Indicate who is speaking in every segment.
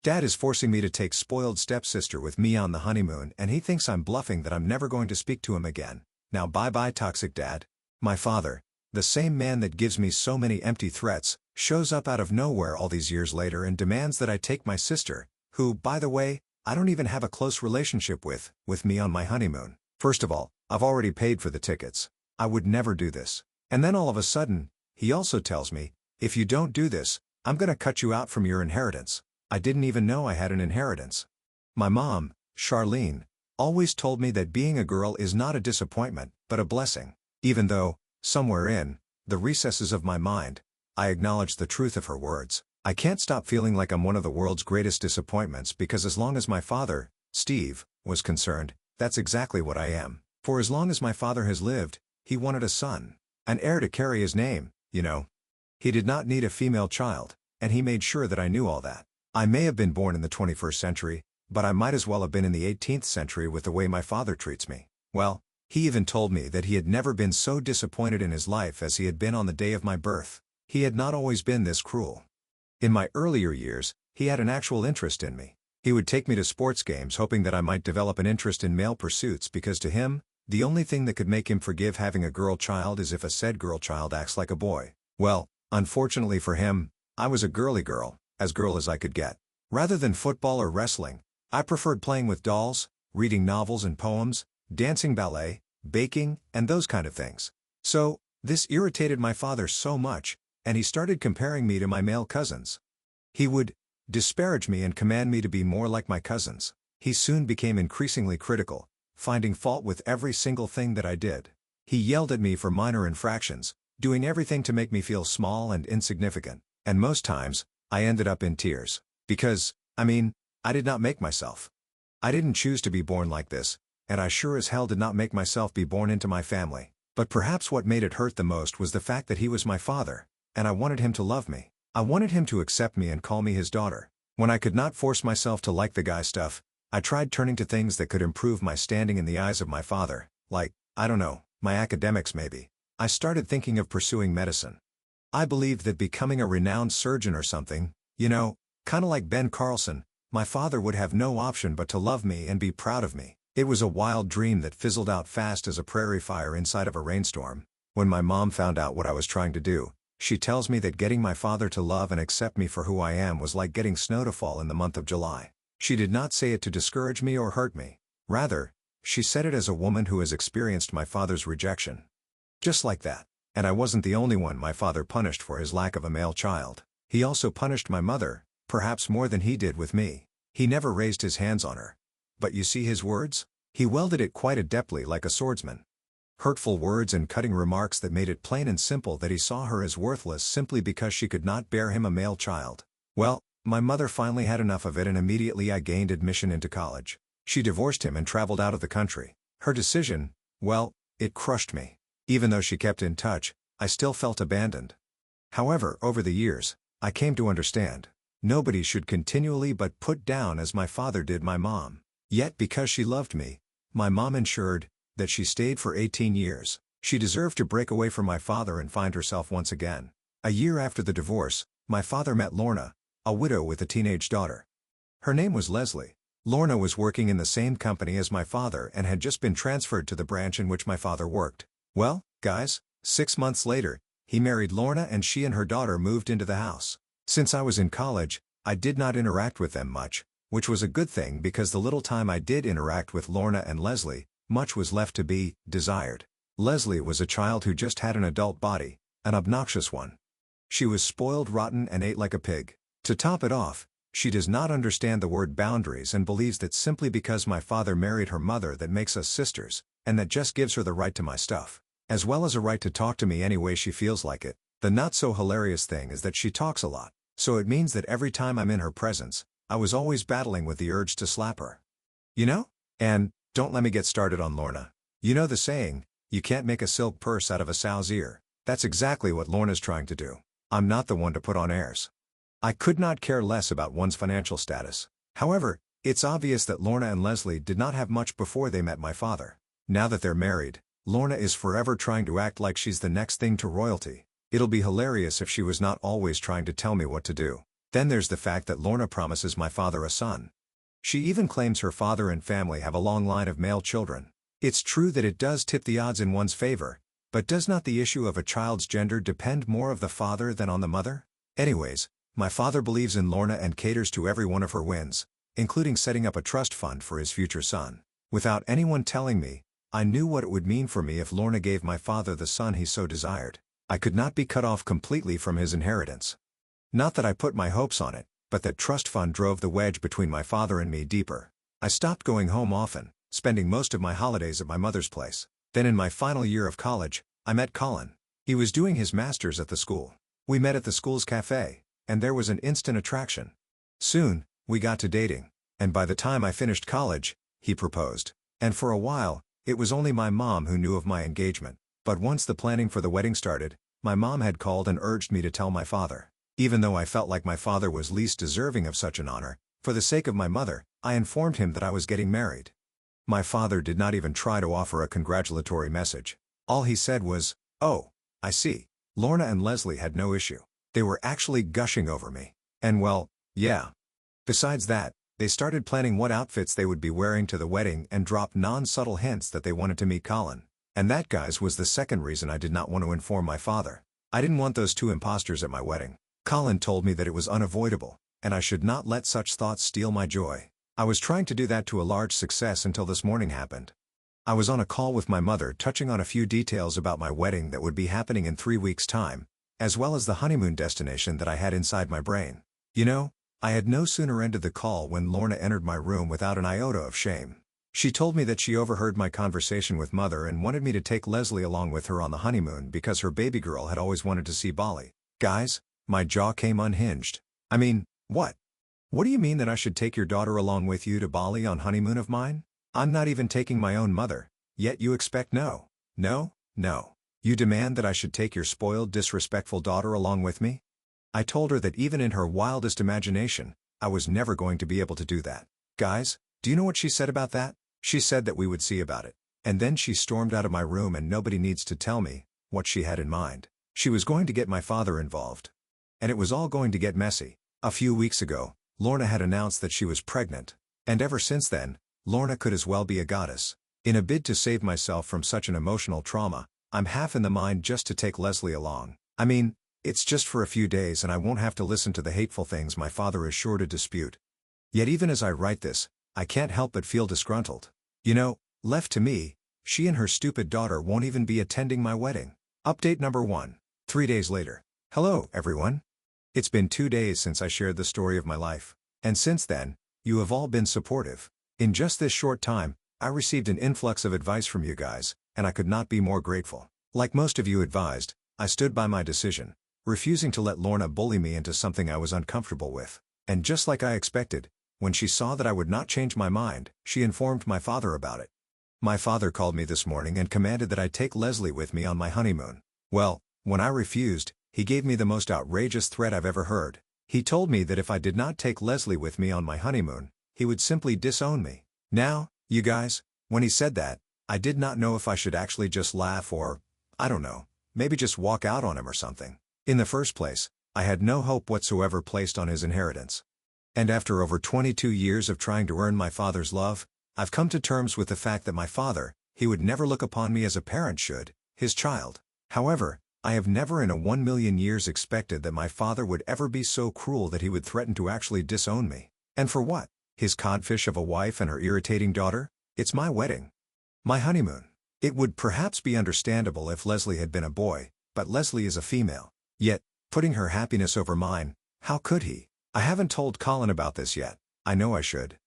Speaker 1: Dad is forcing me to take spoiled stepsister with me on the honeymoon, and he thinks I'm bluffing that I'm never going to speak to him again. Now bye-bye toxic dad. My father, the same man that gives me so many empty threats, shows up out of nowhere all these years later and demands that I take my sister, who, by the way, I don't even have a close relationship with me on my honeymoon. First of all, I've already paid for the tickets. I would never do this. And then all of a sudden, he also tells me, if you don't do this, I'm gonna cut you out from your inheritance. I didn't even know I had an inheritance. My mom, Charlene, always told me that being a girl is not a disappointment, but a blessing. Even though, somewhere in the recesses of my mind, I acknowledge the truth of her words, I can't stop feeling like I'm one of the world's greatest disappointments because as long as my father, Steve, was concerned, that's exactly what I am. For as long as my father has lived, he wanted a son, an heir to carry his name, you know. He did not need a female child, and he made sure that I knew all that. I may have been born in the 21st century, but I might as well have been in the 18th century with the way my father treats me. Well, he even told me that he had never been so disappointed in his life as he had been on the day of my birth. He had not always been this cruel. In my earlier years, he had an actual interest in me. He would take me to sports games hoping that I might develop an interest in male pursuits because to him, the only thing that could make him forgive having a girl child is if a said girl child acts like a boy. Well, unfortunately for him, I was a girly girl, as girl as I could get. Rather than football or wrestling, I preferred playing with dolls, reading novels and poems, dancing ballet, baking, and those kind of things. So, this irritated my father so much, and he started comparing me to my male cousins. He would disparage me and command me to be more like my cousins. He soon became increasingly critical, finding fault with every single thing that I did. He yelled at me for minor infractions, doing everything to make me feel small and insignificant, and most times, I ended up in tears. Because, I did not make myself. I didn't choose to be born like this, and I sure as hell did not make myself be born into my family. But perhaps what made it hurt the most was the fact that he was my father, and I wanted him to love me. I wanted him to accept me and call me his daughter. When I could not force myself to like the guy stuff, I tried turning to things that could improve my standing in the eyes of my father, like, I don't know, my academics maybe. I started thinking of pursuing medicine. I believed that becoming a renowned surgeon or something, you know, kinda like Ben Carlson, my father would have no option but to love me and be proud of me. It was a wild dream that fizzled out fast as a prairie fire inside of a rainstorm. When my mom found out what I was trying to do, she tells me that getting my father to love and accept me for who I am was like getting snow to fall in the month of July. She did not say it to discourage me or hurt me. Rather, she said it as a woman who has experienced my father's rejection. Just like that. And I wasn't the only one my father punished for his lack of a male child. He also punished my mother, perhaps more than he did with me. He never raised his hands on her. But you see his words? He wielded it quite adeptly like a swordsman. Hurtful words and cutting remarks that made it plain and simple that he saw her as worthless simply because she could not bear him a male child. Well, my mother finally had enough of it and immediately I gained admission into college. She divorced him and traveled out of the country. Her decision, well, it crushed me. Even though she kept in touch, I still felt abandoned. However, over the years, I came to understand. Nobody should continually but put down as my father did my mom. Yet because she loved me, my mom ensured that she stayed for 18 years. She deserved to break away from my father and find herself once again. A year after the divorce, my father met Lorna, a widow with a teenage daughter. Her name was Leslie. Lorna was working in the same company as my father and had just been transferred to the branch in which my father worked. Well, guys, 6 months later, he married Lorna and she and her daughter moved into the house. Since I was in college, I did not interact with them much, which was a good thing because the little time I did interact with Lorna and Leslie, much was left to be desired. Leslie was a child who just had an adult body, an obnoxious one. She was spoiled rotten and ate like a pig. To top it off, she does not understand the word boundaries and believes that simply because my father married her mother that makes us sisters, and that just gives her the right to my stuff, as well as a right to talk to me any way she feels like it. The not so hilarious thing is that she talks a lot, so it means that every time I'm in her presence, I was always battling with the urge to slap her. You know? And, don't let me get started on Lorna. You know the saying, you can't make a silk purse out of a sow's ear. That's exactly what Lorna's trying to do. I'm not the one to put on airs. I could not care less about one's financial status. However, it's obvious that Lorna and Leslie did not have much before they met my father. Now that they're married, Lorna is forever trying to act like she's the next thing to royalty. It'll be hilarious if she was not always trying to tell me what to do. Then there's the fact that Lorna promises my father a son. She even claims her father and family have a long line of male children. It's true that it does tip the odds in one's favor, but does not the issue of a child's gender depend more of the father than on the mother? Anyways, my father believes in Lorna and caters to every one of her whims, including setting up a trust fund for his future son. Without anyone telling me, I knew what it would mean for me if Lorna gave my father the son he so desired. I could not be cut off completely from his inheritance. Not that I put my hopes on it, but that trust fund drove the wedge between my father and me deeper. I stopped going home often, spending most of my holidays at my mother's place. Then in my final year of college, I met Colin. He was doing his master's at the school. We met at the school's cafe, and there was an instant attraction. Soon, we got to dating, and by the time I finished college, he proposed. And for a while, it was only my mom who knew of my engagement. But once the planning for the wedding started, my mom had called and urged me to tell my father. Even though I felt like my father was least deserving of such an honor, for the sake of my mother, I informed him that I was getting married. My father did not even try to offer a congratulatory message. All he said was, "Oh, I see." Lorna and Leslie had no issue. They were actually gushing over me. And well, yeah. Besides that, they started planning what outfits they would be wearing to the wedding and dropped non-subtle hints that they wanted to meet Colin. And that, guys, was the second reason I did not want to inform my father. I didn't want those two imposters at my wedding. Colin told me that it was unavoidable, and I should not let such thoughts steal my joy. I was trying to do that to a large success until this morning happened. I was on a call with my mother touching on a few details about my wedding that would be happening in 3 weeks' time, as well as the honeymoon destination that I had inside my brain. You know, I had no sooner ended the call when Lorna entered my room without an iota of shame. She told me that she overheard my conversation with Mother and wanted me to take Leslie along with her on the honeymoon because her baby girl had always wanted to see Bali. Guys, my jaw came unhinged. I mean, what? What do you mean that I should take your daughter along with you to Bali on honeymoon of mine? I'm not even taking my own mother, yet you expect no. No, no. You demand that I should take your spoiled, disrespectful daughter along with me? I told her that even in her wildest imagination, I was never going to be able to do that. Guys, do you know what she said about that? She said that we would see about it. And then she stormed out of my room, and nobody needs to tell me what she had in mind. She was going to get my father involved. And it was all going to get messy. A few weeks ago, Lorna had announced that she was pregnant. And ever since then, Lorna could as well be a goddess. In a bid to save myself from such an emotional trauma, I'm half in the mind just to take Leslie along. I mean, it's just for a few days and I won't have to listen to the hateful things my father is sure to dispute. Yet even as I write this, I can't help but feel disgruntled. You know, left to me, she and her stupid daughter won't even be attending my wedding. Update number 1. 3 days later. Hello, everyone. It's been 2 days since I shared the story of my life. And since then, you have all been supportive. In just this short time, I received an influx of advice from you guys, and I could not be more grateful. Like most of you advised, I stood by my decision, refusing to let Lorna bully me into something I was uncomfortable with. And just like I expected, when she saw that I would not change my mind, she informed my father about it. My father called me this morning and commanded that I take Leslie with me on my honeymoon. Well, when I refused, he gave me the most outrageous threat I've ever heard. He told me that if I did not take Leslie with me on my honeymoon, he would simply disown me. Now, you guys, when he said that, I did not know if I should actually just laugh or, I don't know, maybe just walk out on him or something. In the first place, I had no hope whatsoever placed on his inheritance. And after over 22 years of trying to earn my father's love, I've come to terms with the fact that my father, he would never look upon me as a parent should, his child. However, I have never in a 1,000,000 years expected that my father would ever be so cruel that he would threaten to actually disown me. And for what? His codfish of a wife and her irritating daughter? It's my wedding. My honeymoon. It would perhaps be understandable if Leslie had been a boy, but Leslie is a female. Yet, putting her happiness over mine, how could he? I haven't told Colin about this yet. I know I should.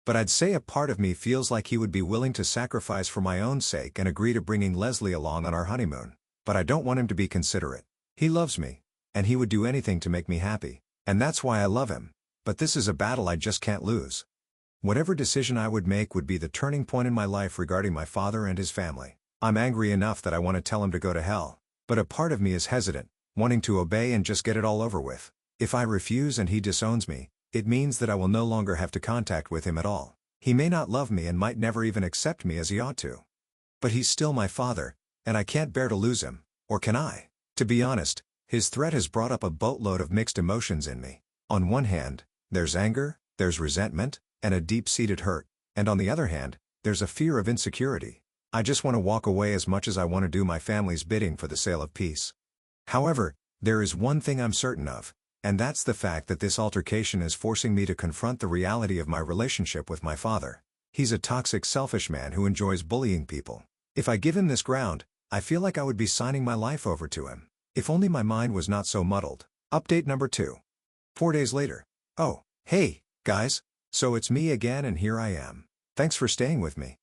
Speaker 1: But I'd say a part of me feels like he would be willing to sacrifice for my own sake and agree to bringing Leslie along on our honeymoon. But I don't want him to be considerate. He loves me, and he would do anything to make me happy, and that's why I love him. But this is a battle I just can't lose. Whatever decision I would make would be the turning point in my life regarding my father and his family. I'm angry enough that I want to tell him to go to hell. But a part of me is hesitant, wanting to obey and just get it all over with. If I refuse and he disowns me, it means that I will no longer have to contact with him at all. He may not love me and might never even accept me as he ought to. But he's still my father, and I can't bear to lose him, or can I? To be honest, his threat has brought up a boatload of mixed emotions in me. On one hand, there's anger, there's resentment, and a deep-seated hurt, and on the other hand, there's a fear of insecurity. I just want to walk away as much as I want to do my family's bidding for the sale of peace. However, there is one thing I'm certain of, and that's the fact that this altercation is forcing me to confront the reality of my relationship with my father. He's a toxic, selfish man who enjoys bullying people. If I give him this ground, I feel like I would be signing my life over to him. If only my mind was not so muddled. Update number 2. 4 days later. Oh, hey, guys. So it's me again and here I am. Thanks for staying with me.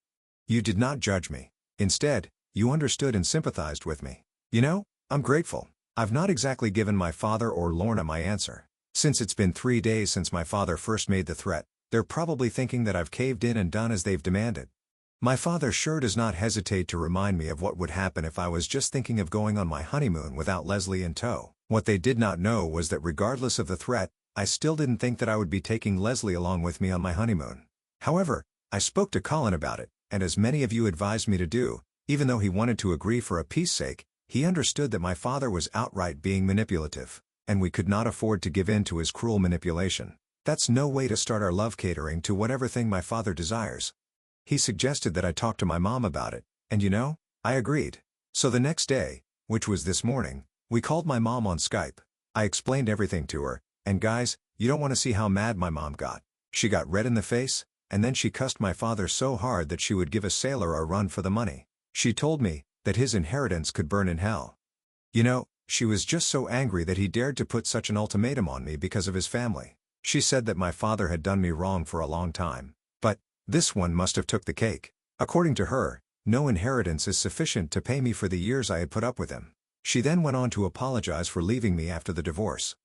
Speaker 1: You did not judge me. Instead, you understood and sympathized with me. You know, I'm grateful. I've not exactly given my father or Lorna my answer. Since it's been 3 days since my father first made the threat, they're probably thinking that I've caved in and done as they've demanded. My father sure does not hesitate to remind me of what would happen if I was just thinking of going on my honeymoon without Leslie in tow. What they did not know was that regardless of the threat, I still didn't think that I would be taking Leslie along with me on my honeymoon. However, I spoke to Colin about it, and as many of you advised me to do, even though he wanted to agree for a peace sake, he understood that my father was outright being manipulative, and we could not afford to give in to his cruel manipulation. That's no way to start our love catering to whatever thing my father desires. He suggested that I talk to my mom about it, and you know, I agreed. So the next day, which was this morning, we called my mom on Skype. I explained everything to her, and guys, you don't want to see how mad my mom got. She got red in the face, and then she cussed my father so hard that she would give a sailor a run for the money. She told me that his inheritance could burn in hell. You know, she was just so angry that he dared to put such an ultimatum on me because of his family. She said that my father had done me wrong for a long time. But this one must have took the cake. According to her, no inheritance is sufficient to pay me for the years I had put up with him. She then went on to apologize for leaving me after the divorce.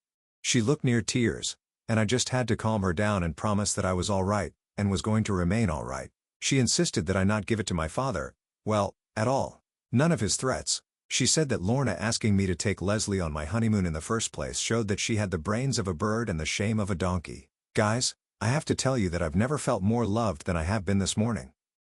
Speaker 1: She looked near tears, and I just had to calm her down and promise that I was all right, and was going to remain all right. She insisted that I not give it to my father, well, at all. None of his threats. She said that Lorna asking me to take Leslie on my honeymoon in the first place showed that she had the brains of a bird and the shame of a donkey. Guys, I have to tell you that I've never felt more loved than I have been this morning.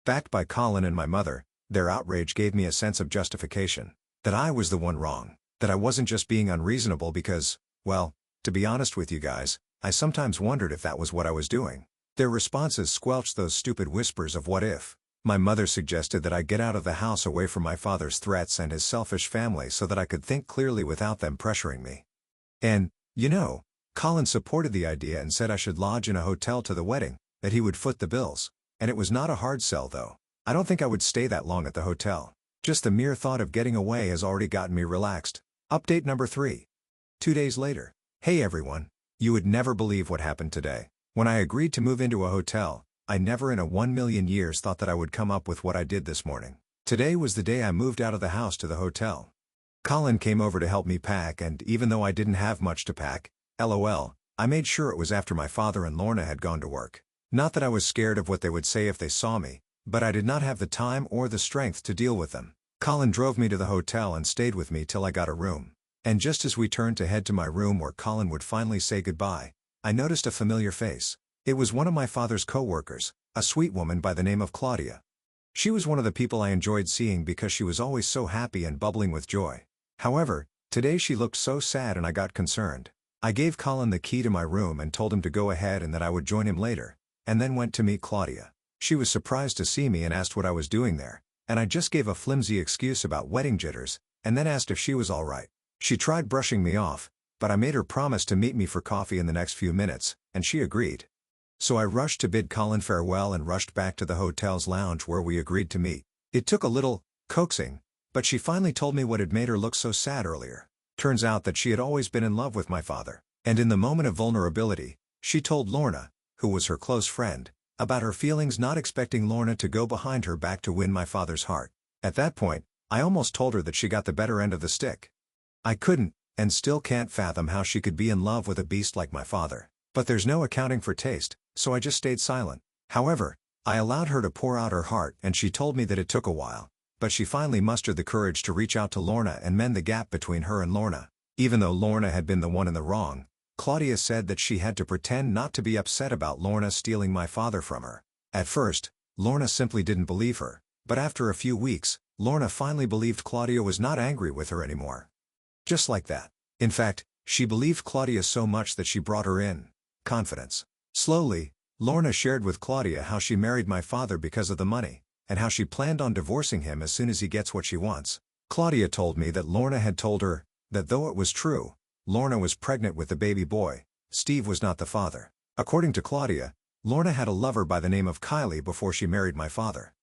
Speaker 1: Backed by Colin and my mother, their outrage gave me a sense of justification. That I was the one wrong. That I wasn't just being unreasonable because, well, to be honest with you guys, I sometimes wondered if that was what I was doing. Their responses squelched those stupid whispers of what if. My mother suggested that I get out of the house away from my father's threats and his selfish family so that I could think clearly without them pressuring me. And, you know, Colin supported the idea and said I should lodge in a hotel to the wedding, that he would foot the bills. And it was not a hard sell though. I don't think I would stay that long at the hotel. Just the mere thought of getting away has already gotten me relaxed. Update number 3. 2 days later. Hey everyone. You would never believe what happened today. When I agreed to move into a hotel, I never in a 1,000,000 years thought that I would come up with what I did this morning. Today was the day I moved out of the house to the hotel. Colin came over to help me pack, and even though I didn't have much to pack, LOL, I made sure it was after my father and Lorna had gone to work. Not that I was scared of what they would say if they saw me, but I did not have the time or the strength to deal with them. Colin drove me to the hotel and stayed with me till I got a room. And just as we turned to head to my room where Colin would finally say goodbye, I noticed a familiar face. It was one of my father's co-workers, a sweet woman by the name of Claudia. She was one of the people I enjoyed seeing because she was always so happy and bubbling with joy. However, today she looked so sad and I got concerned. I gave Colin the key to my room and told him to go ahead and that I would join him later, and then went to meet Claudia. She was surprised to see me and asked what I was doing there, and I just gave a flimsy excuse about wedding jitters, and then asked if she was all right. She tried brushing me off, but I made her promise to meet me for coffee in the next few minutes, and she agreed. So I rushed to bid Colin farewell and rushed back to the hotel's lounge where we agreed to meet. It took a little coaxing, but she finally told me what had made her look so sad earlier. Turns out that she had always been in love with my father, and in the moment of vulnerability, she told Lorna, who was her close friend, about her feelings, not expecting Lorna to go behind her back to win my father's heart. At that point, I almost told her that she got the better end of the stick. I couldn't, and still can't fathom how she could be in love with a beast like my father. But there's no accounting for taste, so I just stayed silent. However, I allowed her to pour out her heart and she told me that it took a while, but she finally mustered the courage to reach out to Lorna and mend the gap between her and Lorna. Even though Lorna had been the one in the wrong, Claudia said that she had to pretend not to be upset about Lorna stealing my father from her. At first, Lorna simply didn't believe her, but after a few weeks, Lorna finally believed Claudia was not angry with her anymore. Just like that. In fact, She believed Claudia so much that she brought her in. Confidence. Slowly, Lorna shared with Claudia how she married my father because of the money, and how she planned on divorcing him as soon as he gets what she wants. Claudia told me that Lorna had told her that though it was true, Lorna was pregnant with the baby boy, Steve was not the father. According to Claudia, Lorna had a lover by the name of Kylie before she married my father.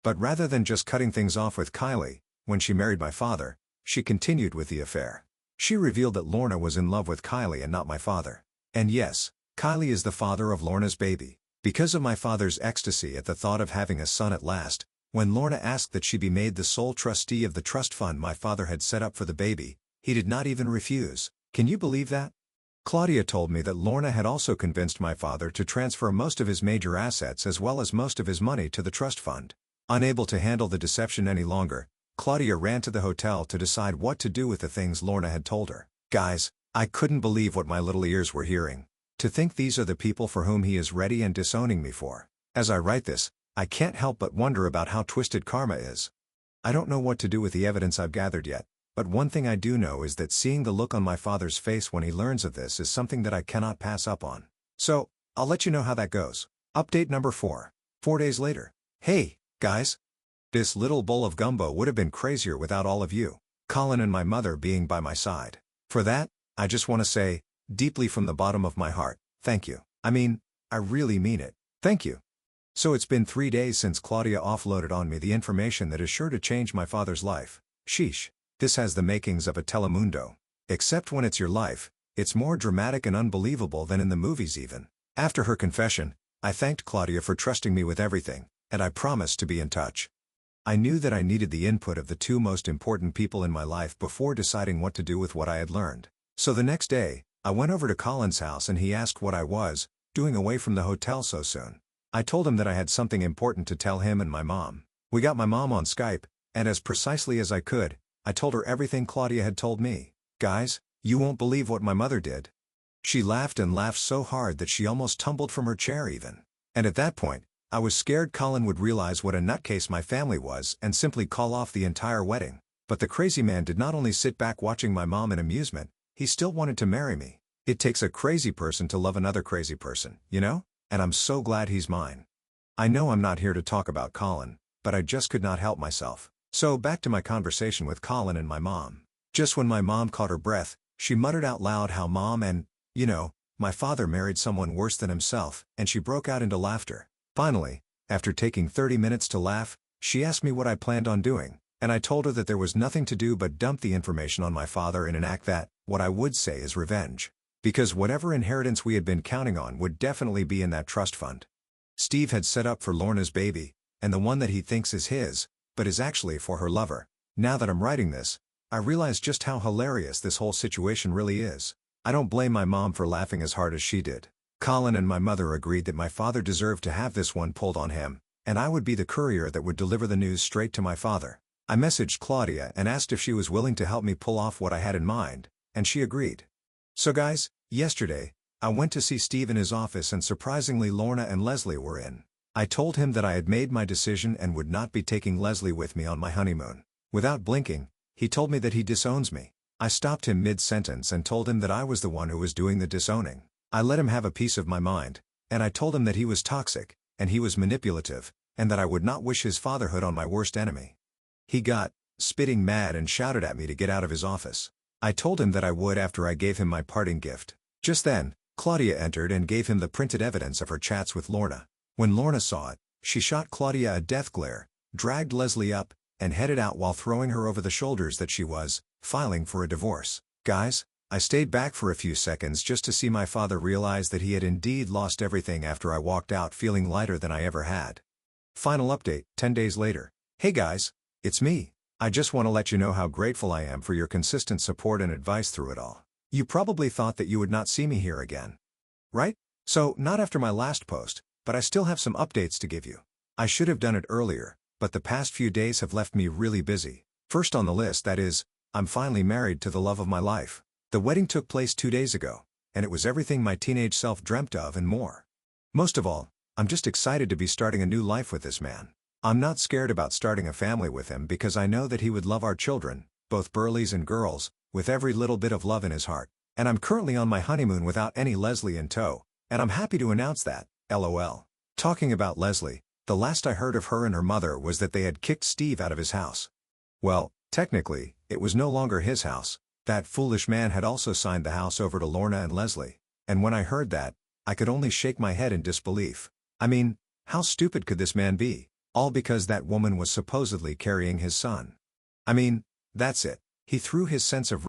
Speaker 1: But rather than just cutting things off with Kylie, when she married my father, she continued with the affair. She revealed that Lorna was in love with Kylie and not my father. And yes, Kylie is the father of Lorna's baby. Because of my father's ecstasy at the thought of having a son at last, when Lorna asked that she be made the sole trustee of the trust fund my father had set up for the baby, he did not even refuse. Can you believe that? Claudia told me that Lorna had also convinced my father to transfer most of his major assets as well as most of his money to the trust fund. Unable to handle the deception any longer, Claudia ran to the hotel to decide what to do with the things Lorna had told her. Guys, I couldn't believe what my little ears were hearing. To think these are the people for whom he is ready and disowning me for. As I write this, I can't help but wonder about how twisted karma is. I don't know what to do with the evidence I've gathered yet, but one thing I do know is that seeing the look on my father's face when he learns of this is something that I cannot pass up on. So, I'll let you know how that goes. Update number 4. 4 days later. Hey, guys. This little bowl of gumbo would have been crazier without all of you, Colin and my mother being by my side. For that, I just want to say, deeply from the bottom of my heart, thank you. I mean, I really mean it. Thank you. So it's been 3 days since Claudia offloaded on me the information that is sure to change my father's life. Sheesh. This has the makings of a Telemundo. Except when it's your life, it's more dramatic and unbelievable than in the movies even. After her confession, I thanked Claudia for trusting me with everything, and I promised to be in touch. I knew that I needed the input of the 2 most important people in my life before deciding what to do with what I had learned. So the next day, I went over to Colin's house and he asked what I was doing away from the hotel so soon. I told him that I had something important to tell him and my mom. We got my mom on Skype, and as precisely as I could, I told her everything Claudia had told me. Guys, you won't believe what my mother did. She laughed and laughed so hard that she almost tumbled from her chair even. And at that point, I was scared Colin would realize what a nutcase my family was and simply call off the entire wedding. But the crazy man did not only sit back watching my mom in amusement, he still wanted to marry me. It takes a crazy person to love another crazy person, you know? And I'm so glad he's mine. I know I'm not here to talk about Colin, but I just could not help myself. So back to my conversation with Colin and my mom. Just when my mom caught her breath, she muttered out loud how mom and, my father married someone worse than himself, and she broke out into laughter. Finally, after taking 30 minutes to laugh, she asked me what I planned on doing, and I told her that there was nothing to do but dump the information on my father in an act that, what I would say is revenge. Because whatever inheritance we had been counting on would definitely be in that trust fund. Steve had set up for Lorna's baby, and the one that he thinks is his, but is actually for her lover. Now that I'm writing this, I realize just how hilarious this whole situation really is. I don't blame my mom for laughing as hard as she did. Colin and my mother agreed that my father deserved to have this one pulled on him, and I would be the courier that would deliver the news straight to my father. I messaged Claudia and asked if she was willing to help me pull off what I had in mind, and she agreed. So guys, yesterday, I went to see Steve in his office and surprisingly Lorna and Leslie were in. I told him that I had made my decision and would not be taking Leslie with me on my honeymoon. Without blinking, he told me that he disowns me. I stopped him mid-sentence and told him that I was the one who was doing the disowning. I let him have a piece of my mind, and I told him that he was toxic, and he was manipulative, and that I would not wish his fatherhood on my worst enemy. He got spitting mad and shouted at me to get out of his office. I told him that I would after I gave him my parting gift. Just then, Claudia entered and gave him the printed evidence of her chats with Lorna. When Lorna saw it, she shot Claudia a death glare, dragged Leslie up, and headed out while throwing her over the shoulders that she was filing for a divorce. Guys, I stayed back for a few seconds just to see my father realize that he had indeed lost everything after I walked out feeling lighter than I ever had. Final update, 10 days later. Hey guys, it's me. I just want to let you know how grateful I am for your consistent support and advice through it all. You probably thought that you would not see me here again. Right? So, not after my last post, but I still have some updates to give you. I should have done it earlier, but the past few days have left me really busy. First on the list, that is, I'm finally married to the love of my life. The wedding took place 2 days ago, and it was everything my teenage self dreamt of and more. Most of all, I'm just excited to be starting a new life with this man. I'm not scared about starting a family with him because I know that he would love our children, both Burleys and girls, with every little bit of love in his heart. And I'm currently on my honeymoon without any Leslie in tow, and I'm happy to announce that, lol. Talking about Leslie, the last I heard of her and her mother was that they had kicked Steve out of his house. Well, technically, it was no longer his house. That foolish man had also signed the house over to Lorna and Leslie. And when I heard that, I could only shake my head in disbelief. I mean, how stupid could this man be? All because that woman was supposedly carrying his son. I mean, that's it. He threw his sense of